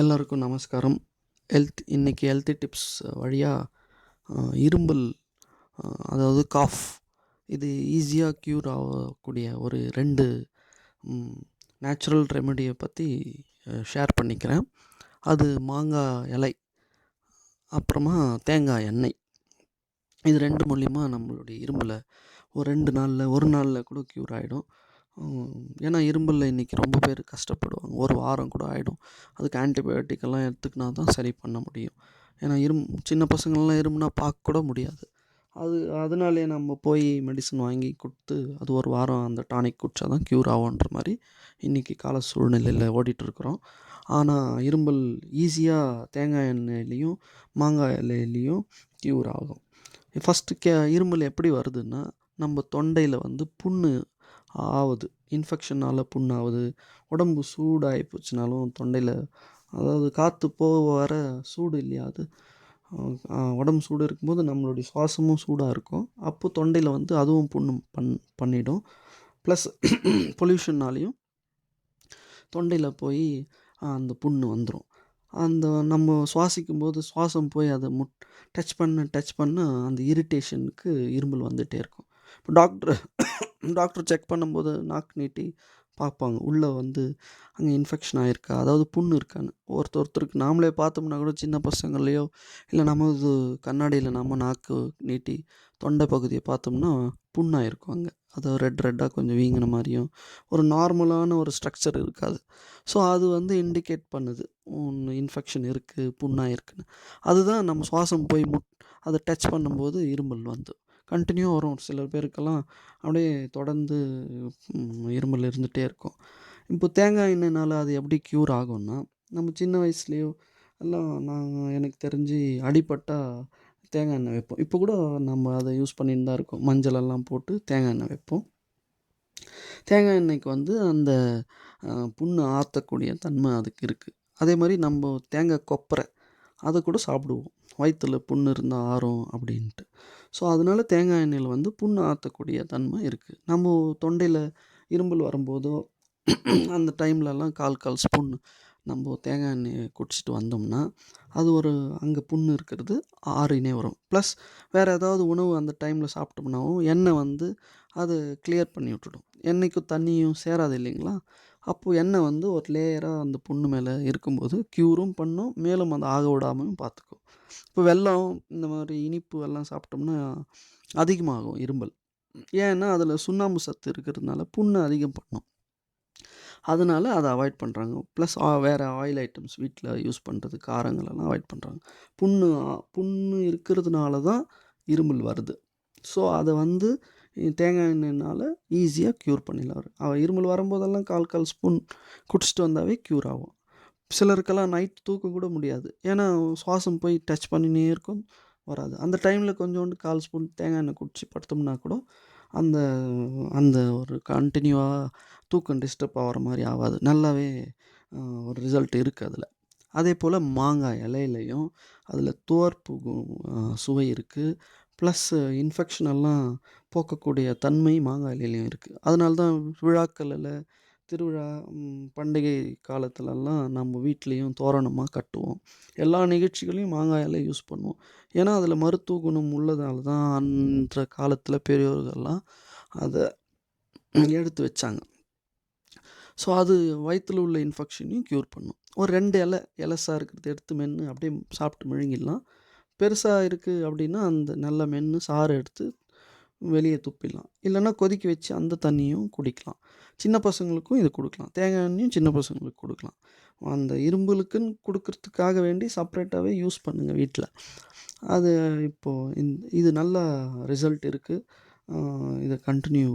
எல்லாருக்கும் நமஸ்காரம். இன்னைக்கு ஹெல்த்தி டிப்ஸ் வழியாக இருமல், அதாவது காஃப், இது ஈஸியாக க்யூர் ஆகக்கூடிய ஒரு 2 நேச்சுரல் ரெமெடியை பற்றி ஷேர் பண்ணிக்கிறேன். அது மாங்காய் இலை, அப்புறமா தேங்காய் எண்ணெய். இது 2 மூலிமா நம்மளுடைய இருமலை ஒரு 2 நாளில், ஒரு நாளில் கூட க்யூர் ஆகிடும். ஏன்னா இருமலில் இன்றைக்கி ரொம்ப பேர் கஷ்டப்படுவாங்க. ஒரு வாரம் கூட ஆகிடும். அதுக்கு ஆன்டிபயோட்டிக்கெல்லாம் எடுத்துக்கினா தான் சரி பண்ண முடியும். ஏன்னா சின்ன பசங்கள்லாம் இருமுனா பார்க்கக்கூட முடியாது. அதனாலேயே நம்ம போய் மெடிசன் வாங்கி கொடுத்து அது ஒரு வாரம் அந்த டானிக் குடித்தா தான் க்யூர் ஆகுன்ற மாதிரி இன்றைக்கி கால சூழ்நிலையில் ஓடிட்டுருக்குறோம். ஆனால் இருமல் ஈஸியாக தேங்காய் எண்ணெயிலையும் மாங்காய் இலையிலையும் க்யூர் ஆகும். ஃபஸ்ட்டு இருமல் எப்படி வருதுன்னா, நம்ம தொண்டையில் புண்ணு ஆகுது, இன்ஃபெக்ஷனால் புண்ணு ஆகுது. உடம்பு சூடாகி போச்சுனாலும் தொண்டையில், அதாவது காற்று போக வர சூடு இல்லையா, அது உடம்பு சூடு இருக்கும்போது நம்மளுடைய சுவாசமும் சூடாக இருக்கும். அப்போது தொண்டையில் அதுவும் புண்ணு பண்ணிடும். ப்ளஸ் பொல்யூஷன்னாலேயும் தொண்டையில் போய் அந்த புண்ணு வந்துடும். அந்த நம்ம சுவாசிக்கும்போது சுவாசம் போய் அதை டச் பண்ண அந்த இரிட்டேஷனுக்கு இருமல் வந்துகிட்டே இருக்கும். இப்போ டாக்டர் செக் பண்ணும்போது நாக்கு நீட்டி பார்ப்பாங்க, உள்ளே அங்கே இன்ஃபெக்ஷன் ஆகிருக்கா, அதாவது புண்ணு இருக்கான்னு. ஒருத்தருக்கு நாமளே பார்த்தோம்னா கூட, சின்ன பசங்களையோ இல்லை நமது கண்ணாடியில் நம்ம நாக்கு நீட்டி தொண்டை பகுதியை பார்த்தோம்னா புண்ணாயிருக்கும். அங்கே அது ரெட்டாக கொஞ்சம் வீங்கின மாதிரியும் ஒரு நார்மலான ஒரு ஸ்ட்ரக்சர் இருக்காது. ஸோ அது இண்டிகேட் பண்ணுது இன்ஃபெக்ஷன் இருக்குது, புண்ணாயிருக்குன்னு. அதுதான் நம்ம சுவாசம் போய் அதை டச் பண்ணும்போது இருமல் கண்டினியூ வரும். சில பேருக்கெல்லாம் அப்படியே தொடர்ந்து இருமல் இருந்துகிட்டே இருக்கும். இப்போ தேங்காய் எண்ணெய்னால் அது எப்படி க்யூர் ஆகும்னா, நம்ம சின்ன வயசுலேயோ எல்லாம் எனக்கு தெரிஞ்சு அடிபட்டால் தேங்காய் எண்ணெய் வைப்போம். இப்போ கூட நம்ம அதை யூஸ் பண்ணிட்டு தான் இருக்கோம். மஞ்சளெல்லாம் போட்டு தேங்காய் எண்ணெய் வைப்போம். தேங்காய் எண்ணெய்க்கு அந்த புண்ணு ஆற்றக்கூடிய தன்மை அதுக்கு இருக்குது. அதே மாதிரி நம்ம தேங்காய் கொப்பரை அதை கூட சாப்பிடுவோம், வயிற்றில் புண்ணு இருந்தால் ஆறும் அப்படின்ட்டு. ஸோ அதனால தேங்காய் எண்ணெயில் புண்ணு ஆற்றக்கூடிய தன்மை இருக்குது. நம்ம தொண்டையில் இருமல் வரும்போதோ அந்த டைம்லலாம் கால் ஸ்பூன் நம்ம தேங்காய் எண்ணெயை குடிச்சிட்டு வந்தோம்னா அது அங்கே புண்ணு இருக்கிறது ஆறினே வரும். ப்ளஸ் வேறு ஏதாவது உணவு அந்த டைமில் சாப்பிட்டோம்னாவும் எண்ணெய் அது கிளியர் பண்ணி விட்டுடும். எண்ணெய்க்கும் தண்ணியும் சேராது இல்லைங்களா? அப்போது எண்ணெய் ஒரு லேயராக அந்த புண்ணு மேலே இருக்கும்போது க்யூரும் பண்ணும், மேலும் அதை ஆக விடாமையும் பார்த்துக்கும். இப்போ வெல்லம், இந்த மாதிரி இனிப்பு எல்லாம் சாப்பிட்டோம்னா அதிகமாகும் இருமல். ஏன்னா அதில் சுண்ணாம்பு சத்து இருக்கிறதுனால புண்ணு அதிகம் பண்ணும். அதனால் அதை அவாய்ட் பண்ணுறாங்க. ப்ளஸ் வேறு ஆயில் ஐட்டம்ஸ் வீட்டில் யூஸ் பண்ணுறது, காரங்களெல்லாம் அவாய்ட் பண்ணுறாங்க. புண்ணு இருக்கிறதுனால தான் இருமல் வருது. ஸோ அதை தேங்காய் எண்ணெய்னால் ஈஸியாக க்யூர் பண்ணிடலாம். இருமல் வரும்போதெல்லாம் கால் ஸ்பூன் குடிச்சிட்டு வந்தாவே க்யூர் ஆகும். சிலருக்கெல்லாம் நைட் தூக்கம் கூட முடியாது. ஏன்னா சுவாசம் போய் டச் பண்ணினே இருக்கும், வராது. அந்த டைமில் கொஞ்சோண்டு 1/4 ஸ்பூன் தேங்காய் எண்ணெய் குடிச்சு படுத்தோம்னா கூட அந்த அந்த ஒரு கண்டினியூவாக தூக்கம் டிஸ்டர்ப் ஆகிற மாதிரி ஆகாது. நல்லாவே ஒரு ரிசல்ட் இருக்குது அதில். அதே போல் மாங்காய் இலையிலையும் அதில் துவர்ப்பு சுவை இருக்குது. ப்ளஸ் இன்ஃபெக்ஷன் எல்லாம் போக்கக்கூடிய தன்மை மாங்காய் இலையிலையும் இருக்குது. அதனால தான் விழாக்களில், திருவிழா, பண்டிகை காலத்துலலாம் நம்ம வீட்லேயும் தோரணமாக கட்டுவோம். எல்லா நிகழ்ச்சிகளையும் மாங்காய் இலை யூஸ் பண்ணுவோம். ஏன்னா அதில் மருத்துவ குணம் உள்ளதால தான் அன்ற காலத்தில் பெரியோர்கள்லாம் அதை எடுத்து வச்சாங்க. ஸோ அது வயிற்றில் உள்ள இன்ஃபெக்ஷனையும் க்யூர் பண்ணும். ஒரு 2 இலசாக இருக்கிறத எடுத்து மென்று அப்படியே சாப்பிட்டு முழுங்கிடலாம். பெருசாக இருக்குது அப்படின்னா அந்த நல்லா மென்று சாறு எடுத்து வெளியே துப்பிடலாம். இல்லைன்னா கொதிக்க வச்சு அந்த தண்ணியும் குடிக்கலாம். சின்ன பசங்களுக்கும் இது கொடுக்கலாம். தேங்காய் எண்ணெயும் சின்ன பசங்களுக்கு கொடுக்கலாம். அந்த இரும்பலுக்குன்னு கொடுக்கறதுக்காக வேண்டி செப்ரேட்டாகவே யூஸ் பண்ணுங்கள் வீட்டில். அது இப்போது இது நல்ல ரிசல்ட் இருக்குது. இதை கண்டினியூ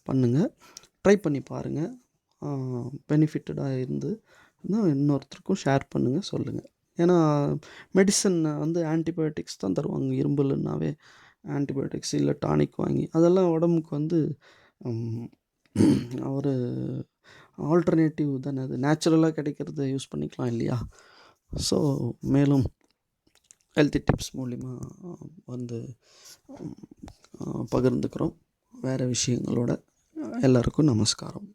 பண்ணுங்கள், ட்ரை பண்ணி பாருங்கள். பெனிஃபிட்டடாக இன்னொருத்தருக்கும் ஷேர் பண்ணுங்கள், சொல்லுங்கள். ஏன்னா மெடிசன் ஆன்டிபயோட்டிக்ஸ் தான் தருவாங்க. இரும்பலுன்னாவே ஆன்டிபயோட்டிக்ஸ் இல்லை டானிக் வாங்கி, அதெல்லாம் உடம்புக்கு ஒரு ஆல்டர்னேட்டிவ் தானே. அது நேச்சுரலாக கிடைக்கிறத யூஸ் பண்ணிக்கலாம் இல்லையா? ஸோ மேலும் ஹெல்த்தி டிப்ஸ் மூலிமா பகிர்ந்துக்கிறோம் வேறு விஷயங்களோட. எல்லாருக்கும் நமஸ்காரம்.